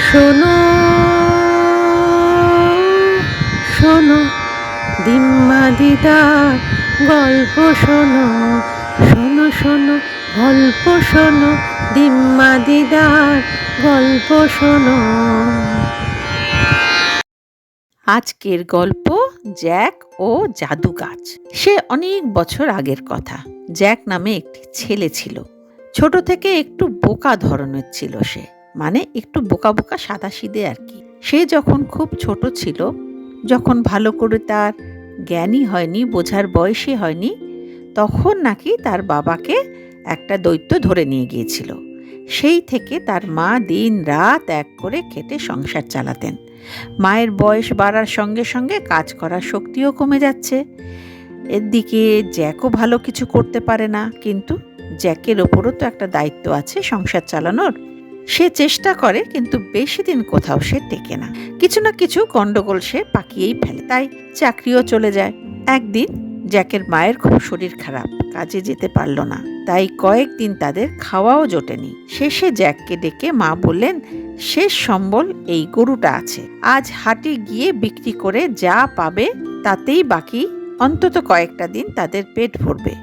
শোনো শোনো দিম্মা দিদার গল্প শোনো, শোনো শোনো গল্প শোনো, দিম্মা দিদার গল্প শোনো। আজকের গল্প জ্যাক ও জাদু গাছ। সে অনেক বছর আগের কথা। জ্যাক নামে একটি ছেলে ছিল। ছোট থেকে একটু বোকা ধরনের ছিল সে, মানে একটু বোকা বোকা সাদাসিধে আর কি। সে যখন খুব ছোট ছিল, যখন ভালো করে তার জ্ঞানই হয়নি, বোঝার বয়সই হয়নি, তখন নাকি তার বাবাকে একটা দৈত্য ধরে নিয়ে গিয়েছিল। সেই থেকে তার মা দিন রাত এক করে খেটে সংসার চালাতেন। মায়ের বয়স বাড়ার সঙ্গে সঙ্গে কাজ করার শক্তিও কমে যাচ্ছে। এদিকে জ্যাকও ভালো কিছু করতে পারে না, কিন্তু জ্যাকের ওপরও তো একটা দায়িত্ব আছে সংসার চালানোর। সে চেষ্টা করে, কিন্তু বেশি দিন কোথাও সে টেকে না। কিছু না কিছু গন্ডগোল সে পাকিয়েই ফেলে, তাই চাকরিও চলে যায়। একদিন জ্যাকের মায়ের খুব শরীর খারাপ, কাজে যেতে পারল না, তাই কয়েকদিন তাদের খাওয়াও জোটেনি। শেষে জ্যাককে ডেকে মা বললেন, শেষ সম্বল এই গরুটা আছে, আজ হাটে গিয়ে বিক্রি করে যা পাবে তাতেই বাকি অন্তত কয়েকটা দিন তাদের পেট ভরবে।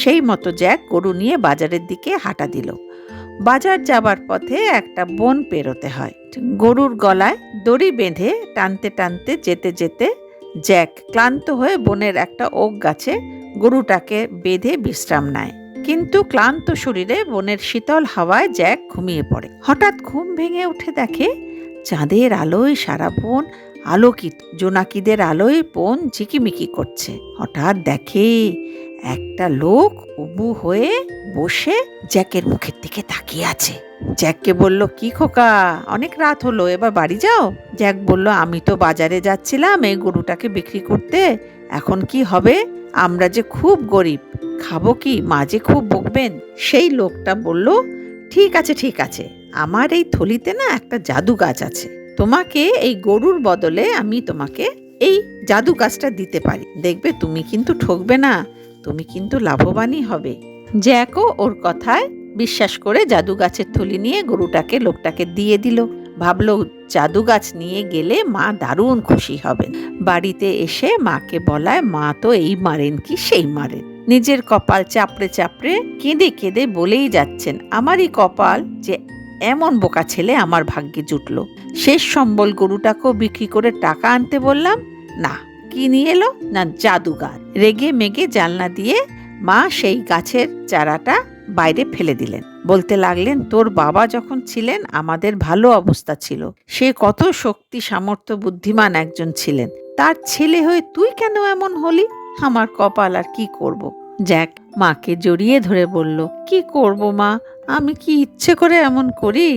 সেই মতো জ্যাক গরু নিয়ে বাজারের দিকে হাঁটা দিল। বাজার যাবার পথে একটা বন পেরোতে হয়। গরুর গলায় দড়ি বেঁধে টানতে টানতে যেতে যেতে জ্যাক ক্লান্ত হয়ে বনের একটা ওক গাছে গরুটাকে বেঁধে বিশ্রাম নেয়। কিন্তু ক্লান্ত শরীরে বনের শীতল হাওয়ায় জ্যাক ঘুমিয়ে পড়ে। হঠাৎ ঘুম ভেঙে উঠে দেখে চাঁদের আলোয় সারা বন আলোকিত, জোনাকিদের আলোয় বন ঝিকিমিকি করছে। হঠাৎ দেখে একটা লোক উবু হয়ে বসে জ্যাকের মুখের দিকে তাকিয়ে আছে। জ্যাককে বলল, কি খোকা, অনেক রাত হলো, এবার বাড়ি যাও। জ্যাক বলল, আমি তো বাজারে যাচ্ছিলাম এই গরুটাকে বিক্রি করতে, এখন কি হবে? আমরা যে খুব গরিব, খাবো কি? মা যে খুব বকবেন। সেই লোকটা বলল, ঠিক আছে ঠিক আছে, আমার এই থলিতে না একটা জাদু গাছ আছে, তোমাকে এই গরুর বদলে আমি তোমাকে এই জাদু গাছটা দিতে পারি, দেখবে তুমি কিন্তু ঠকবে না, তুমি কিন্তু লাভবানই হবে। জ্যাকও ওর কথায় বিশ্বাস করে জাদু গাছের থলি নিয়ে গরুটাকে লোকটাকে দিয়ে দিল। ভাবলো জাদু গাছ নিয়ে গেলে মা দারুণ খুশি হবেন। বাড়িতে এসে মাকে বলায় মা তো এই মারেন কি সেই মারেন। নিজের কপাল চাপড়ে চাপড়ে কেঁদে কেঁদে বলেই যাচ্ছেন, আমারই কপাল যে এমন বোকা ছেলে আমার ভাগ্যে জুটলো। শেষ সম্বল গরুটাকেও বিক্রি করে টাকা আনতে বললাম, না, কি নিয়ে এলো না জাদু গাছ। রেগে মেগে জানলা দিয়ে মা সেই গাছের চারাটা বাইরে ফেলে দিলেন। বলতে লাগলেন, তোর বাবা যখন ছিলেন আমাদের ভালো অবস্থা ছিল, সে কত শক্তি সামর্থ্য বুদ্ধিমান একজন ছিলেন, তার ছেলে হয়ে তুই কেন এমন হলি? আমার কপাল, আর কি করব। জ্যাক মাকে জড়িয়ে ধরে বলল, কি করব মা, আমি কি ইচ্ছে করে এমন করি?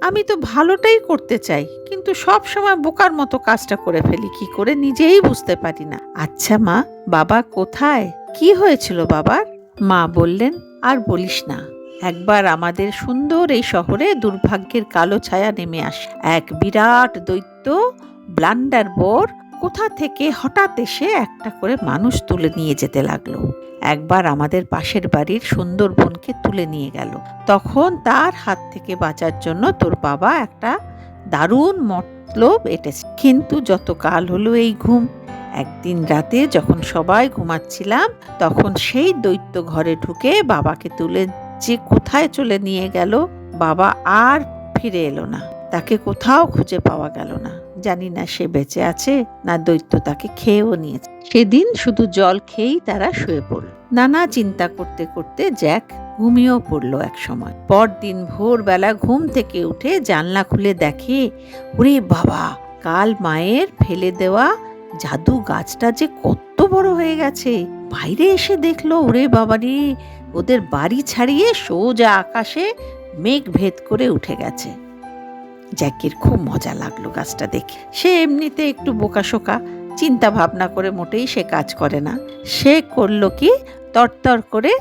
আমি তো ভালোটাই করতে চাই, কিন্তু সব সময় বোকার মতো কাজটা করে ফেলি, কি করে নিজেই বুঝতে পারি না। আচ্ছা মা, বাবা কোথায়? কি হয়েছিল বাবার? মা বললেন, আর বলিস না, একবার আমাদের সুন্দর এই শহরে দুর্ভাগ্যের কালো ছায়া নেমে আসে। এক বিরাট দৈত্য ব্লান্ডার বোর কোথা থেকে হঠাৎ এসে একটা করে মানুষ তুলে নিয়ে যেতে লাগলো। একবার আমাদের পাশের বাড়ির সুন্দর বোনকে তুলে নিয়ে গেল। তখন তার হাত থেকে বাঁচার জন্য তোর বাবা একটা দারুণ মতলব এঁটেছে। কিন্তু যত কাল হলো এই ঘুম, একদিন রাতে যখন সবাই ঘুমাচ্ছিলাম, তখন সেই দৈত্য ঘরে ঢুকে বাবাকে তুলে যে কোথায় চলে নিয়ে গেল, বাবা আর ফিরে এলো না। তাকে কোথাও খুঁজে পাওয়া গেল না। জানি না সে বেঁচে আছে না দৈত্য তাকে খেয়েও নিয়েছে। সেদিন শুধু জল খেয়েই তারা শুয়ে পড়ল। নানা চিন্তা করতে করতে জ্যাক ঘুমিয়েও পড়ল এক সময়। পরদিন ভোরবেলা ঘুম থেকে উঠে জানলা খুলে দেখে, ওরে বাবা, কাল মায়ের ফেলে দেওয়া জাদু গাছটা যে কত বড় হয়ে গেছে। বাইরে এসে দেখলো, ওরে বাবারে, ওদের বাড়ি ছাড়িয়ে সোজা আকাশে মেঘ ভেদ করে উঠে গেছে। জ্যাকের খুব মজা লাগলো গাছটা দেখে। সে এমনিতে একটু বোকাশোকা, চিন্তা ভাবনা করে মোটেই সে কাজ করে না। সে করলো কি, তরতর করে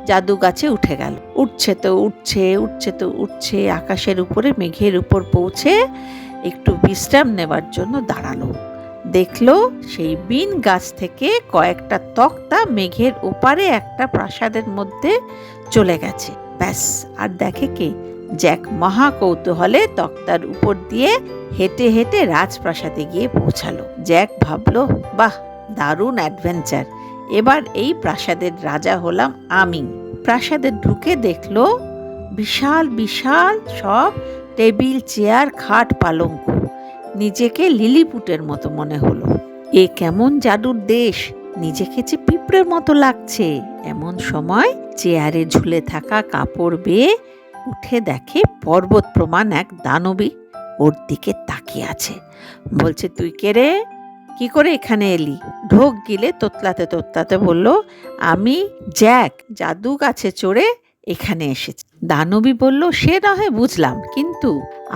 জাদু গাছে উঠে গেল। উঠছে তো উঠছে, উঠছে তো উঠছে, আকাশের উপরে মেঘের উপর পৌঁছে একটু বিশ্রাম নেবার জন্য দাঁড়ালো। দেখলো সেই বিন গাছ থেকে কয়েকটা তক্তা মেঘের ওপারে একটা প্রাসাদের মধ্যে চলে গেছে। ব্যাস, আর দেখে কে? জ্যাক মহা কৌতূহলে তক্তার উপর দিয়ে হেঁটে হেঁটে রাজপ্রাসাদে গিয়ে পৌঁছালো। জ্যাক ভাবলো, বাহ, দারুণ অ্যাডভেঞ্চার, এবার এই প্রাসাদের রাজা হলাম আমি। প্রাসাদে ঢুকে দেখলো বিশাল বিশাল সব টেবিল, চেয়ার, খাট, পালঙ্ক। নিজেকে লিলিপুটের মতো মনে হলো। এ কেমন জাদুর দেশ, নিজেকে যে পিঁপড়ের মতো লাগছে। এমন সময় চেয়ারে ঝুলে থাকা কাপড় বেয়ে উঠে দেখে পর্বত প্রমাণ এক দানবী ওর দিকে তাকিয়ে আছে। বলছে, তুই কে রে? কি করে এখানে এলি? ঢোক গিলে তোতলাতে তোতলাতে বলল, আমি জ্যাক, জাদু গাছে চড়ে এখানে এসেছি। দানবী বলল, সে না হয় বুঝলাম, কিন্তু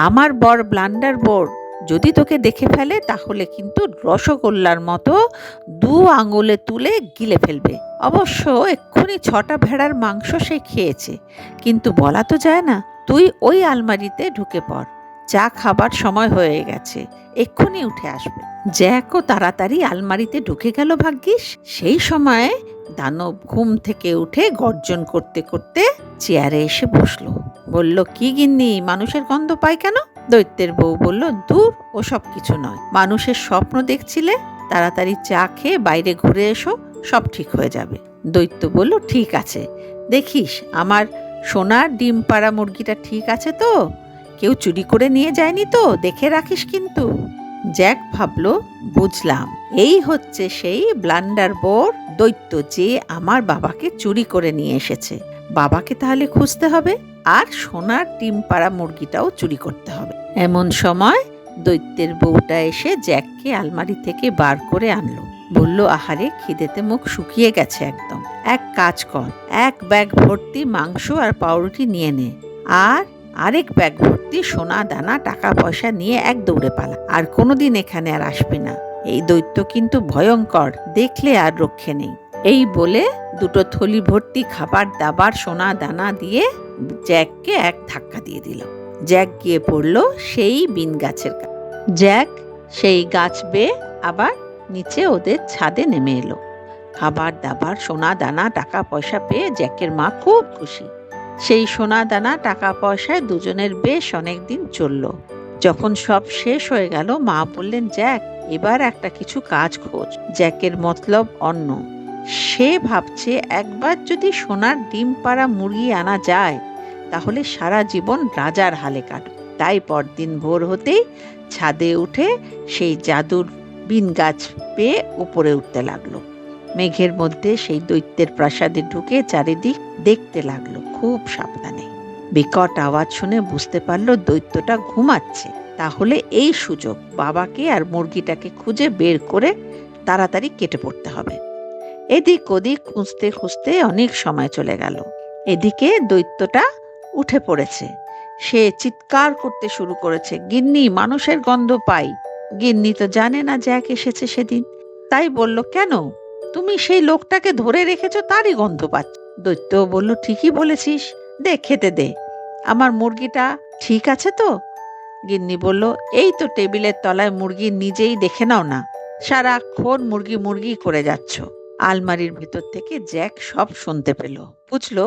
আমার বর ব্লান্ডার বোর যদি তোকে দেখে ফেলে তাহলে কিন্তু রসগোল্লার মতো 2 আঙুলে তুলে গিলে ফেলবে। অবশ্য এক্ষুনি 6টা ভেড়ার মাংস সে খেয়েছে, কিন্তু বলা তো যায় না। তুই ওই আলমারিতে ঢুকে পড়, চা খাবার সময় হয়ে গেছে, এক্ষুনি উঠে আসবে। জ্যাকও তাড়াতাড়ি আলমারিতে ঢুকে গেল। ভাগ্যিস সেই সময়ে দানব ঘুম থেকে উঠে গর্জন করতে করতে চেয়ারে এসে বসলো। বলল, কি গিন্নি, মানুষের গন্ধ পায় কেন? দৈত্যের বউ বলল, দূর, ওসব কিছু নয়, মানুষের স্বপ্ন দেখছিলে, তাড়াতাড়ি চা খেয়ে বাইরে ঘুরে এসো, সব ঠিক হয়ে যাবে। দৈত্য বলল, ঠিক আছে, দেখিস আমার সোনার ডিম পাড়া মুরগিটা ঠিক আছে তো? কেউ চুরি করে নিয়ে যায়নি তো? দেখে রাখিস কিন্তু। জ্যাক ভাবল, বুঝলাম, এই হচ্ছে সেই ব্লান্ডার বোর দৈত্য যে আমার বাবাকে চুরি করে নিয়ে এসেছে। বাবাকে তাহলে খুঁজতে হবে, আর সোনার ডিম পাড়া মুরগিটাও চুরি করতে হবে। এমন সময় দৈত্যের বউটা এসে জ্যাককে আলমারি থেকে বার করে আনলো। বলল, আহারে, খিদেতে মুখ শুকিয়ে গেছে একদম। এক কাজ কর, 1 ব্যাগ ভর্তি মাংস আর পাউরুটি নিয়ে নে, আর আরেক ব্যাগ ভর্তি সোনা দানা টাকা পয়সা নিয়ে এক দৌড়ে পালা, আর কোনোদিন এখানে আর আসবি না। এই দৈত্য কিন্তু ভয়ঙ্কর, দেখলে আর রক্ষে নেই। এই বলে 2টো থলি ভর্তি খাবার দাবার সোনা দানা দিয়ে জ্যাককে এক ধাক্কা দিয়ে দিল। জ্যাক গিয়ে পড়ল সেই বিন গাছের কাছে। জ্যাক সেই গাছ বেয়ে আবার নিচে ওদের ছাদে নেমে এলো। খাবার দাবার সোনা দানা টাকা পয়সা পেয়ে জ্যাকের মা খুব খুশি। সেই সোনা দানা টাকা পয়সায় দুজনের বেশ অনেকদিন চলল। যখন সব শেষ হয়ে গেল, মা বললেন, জ্যাক, এবার একটা কিছু কাজ খোঁজ। জ্যাকের মতলব অন্য। সে ভাবছে একবার যদি সোনার ডিম পাড়া মুরগি আনা যায় তাহলে সারা জীবন রাজার হালে কাটবে। তাই পরদিন ভোর হতেই ছাদে উঠে সেই জাদুর বিন গাছ পেয়ে উপরে উঠতে লাগলো। মেঘের মধ্যে সেই দৈত্যের প্রাসাদে ঢুকে চারিদিক দেখতে লাগলো খুব সাবধানে। বিকট আওয়াজ শুনে বুঝতে পারলো দৈত্যটা ঘুমাচ্ছে। তাহলে এই সুযোগ, বাবাকে আর মুরগিটাকে খুঁজে বের করে তাড়াতাড়ি কেটে পড়তে হবে। এদিক ওদিক খুঁজতে খুঁজতে অনেক সময় চলে গেল। এদিকে দৈত্যটা উঠে পড়েছে। সে চিৎকার করতে শুরু করেছে, গিন্নি, মানুষের গন্ধ পাই। গিন্নি তো জানে না জ্যাক এসেছে সেদিন, তাই বলল, কেন, তুমি সেই লোকটাকে ধরে রেখেছো, তারই গন্ধ পাচ্ছ। দৈত্য বলল, ঠিকই বলেছিস, দে, খেতে দে। আমার মুরগিটা ঠিক আছে তো? গিন্নি বলল, এই তো টেবিলের তলায় মুরগি, নিজেই দেখে নাও না, সারাক্ষণ মুরগি মুরগি করে যাচ্ছ। আলমারির ভেতর থেকে জ্যাক সব শুনতে পেল। বুঝলো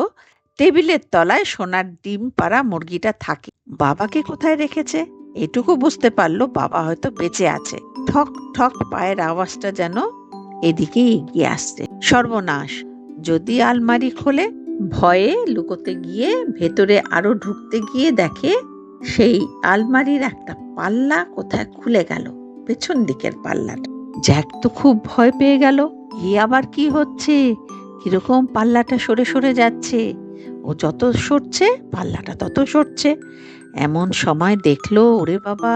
টেবিলের তলায় সোনার ডিম পাড়া মুরগিটা থাকে। বাবাকে কোথায় রেখেছে এটুকু বুঝতে পারলো, বাবা হয়তো বেঁচে আছে। ঠক ঠক পায়ের আওয়াজটা যেন এদিকে এগিয়ে আসছে। সর্বনাশ, যদি আলমারি খোলে। ভয়ে লুকোতে গিয়ে ভেতরে আরো ঢুকতে গিয়ে দেখে সেই আলমারির একটা পাল্লা কোথায় খুলে গেল, পেছন দিকের পাল্লাটা। জ্যাক তো খুব ভয় পেয়ে গেল। এ আবার কি হচ্ছে? কিরকম পাল্লাটা সরে সরে যাচ্ছে। ও যত সরছে পাল্লাটা তত সরছে। এমন সময় দেখলো, ওরে বাবা,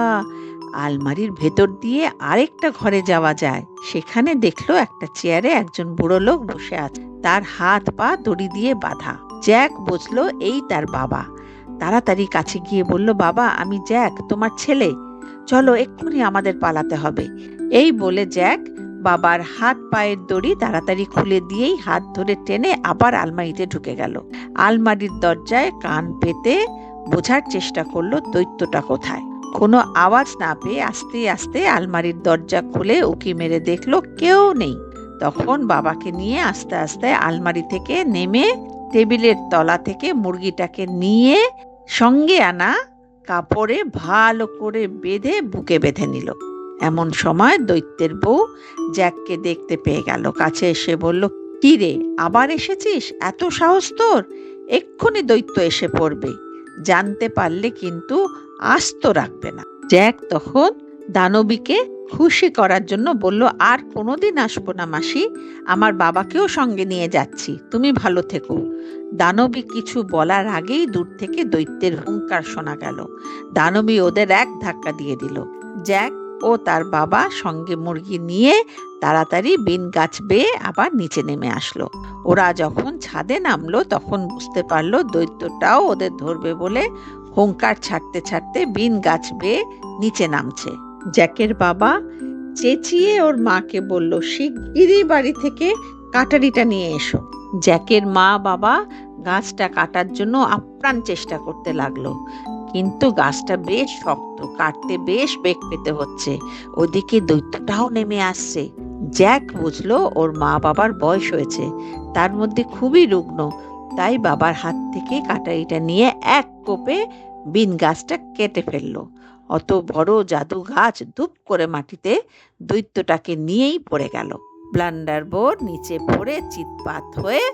আলমারির ভেতর দিয়ে আরেকটা ঘরে যাওয়া যায়। সেখানে দেখলো একটা চেয়ারে একজন বুড়ো লোক বসে আছে, তার হাত পা দড়ি দিয়ে বাঁধা। জ্যাক বুঝলো এই তার বাবা। তাড়াতাড়ি কাছে গিয়ে বলল, বাবা, আমি জ্যাক, তোমার ছেলে, চলো এক্ষুনি আমাদের পালাতে হবে। এই বলে জ্যাক বাবার হাত পায়ের দড়ি তাড়াতাড়ি খুলে দিয়েই হাত ধরে টেনে আবার আলমারিতে ঢুকে গেল। আলমারির দরজায় কান পেতে বোঝার চেষ্টা করলো দৈত্যটা কোথায়। কোনো আওয়াজ না পেয়ে আস্তে আস্তে আলমারির দরজা খুলে উকি মেরে দেখলো কেউ নেই। তখন বাবাকে নিয়ে আস্তে আস্তে আলমারি থেকে নেমে টেবিলের তলা থেকে মুরগিটাকে নিয়ে সঙ্গে আনা কাপড়ে ভালো করে বেঁধে বুকে বেঁধে নিল। এমন সময় দৈত্যের বউ জ্যাককে দেখতে পেয়ে গেল। কাছে এসে বলল, কি রে, আবার এসেছিস? এত সাহস তোর! এক্ষুনি দৈত্য এসে পড়বে, জানতে পারলে কিন্তু আস্ত রাখবে না। জ্যাক তখন দানবীকে খুশি করার জন্য বলল, আর কোনোদিন আসবো না মাসি, আমার বাবাকেও সঙ্গে নিয়ে যাচ্ছি, তুমি ভালো থেকো। দানবী কিছু বলার আগেই দূর থেকে দৈত্যের হুঙ্কার শোনা গেল। দানবী ওদের এক ধাক্কা দিয়ে দিল। জ্যাক ও তার বাবা সঙ্গে মুরগি নিয়ে তাড়াতাড়ি বিন গাছ বেয়ে আবার নিচে নেমে আসলো। ওরা যখন ছাদে নামলো তখন বুঝতে পারলো দৈত্যটাও ওদের ধরবে বলে হুঙ্কার ছাড়তে ছাড়তে বিন গাছ বেয়ে নিচে নামছে। জ্যাকের বাবা চেঁচিয়ে ওর মাকে বলল, শিগগিরই বাড়ি থেকে কাটারিটা নিয়ে এসো। জ্যাকের মা বাবা গাছটা কাটার জন্য আপ্রাণ চেষ্টা করতে লাগলো, কিন্তু গাছটা বেশ শক্ত, কাটতে বেশ বেগ পেতে হচ্ছে। ওদিকে দৈত্যটাও নেমে আসছে। জ্যাক বুঝলো ওর মা বাবার বয়স হয়েছে, তার মধ্যে খুবই রুগ্ন, তাই বাবার হাত থেকে কাটারিটা নিয়ে এক কোপে বিন গাছটা কেটে ফেললো। অত বড় জাদু গাছ ধুপ করে মাটিতে দৈত্যটাকে নিয়েই পড়ে গেল। ব্লান্ডারবোর নিচে পড়ে চিৎপাত হয়ে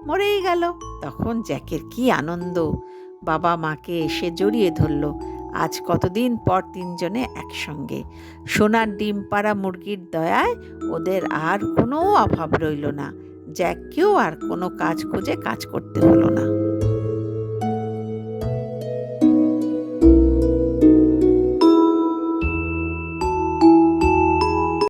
মরেই গেল। তখন জ্যাকের কি আনন্দ! বাবা মাকে এসে জড়িয়ে ধরল। আজ কতদিন পর তিনজনে একসঙ্গে। সোনার ডিম পাড়া মুরগির দয়ায় ওদের আর কোনো অভাব রইল না। জ্যাককেও আর কোনো কাজ খুঁজে কাজ করতে হলো না।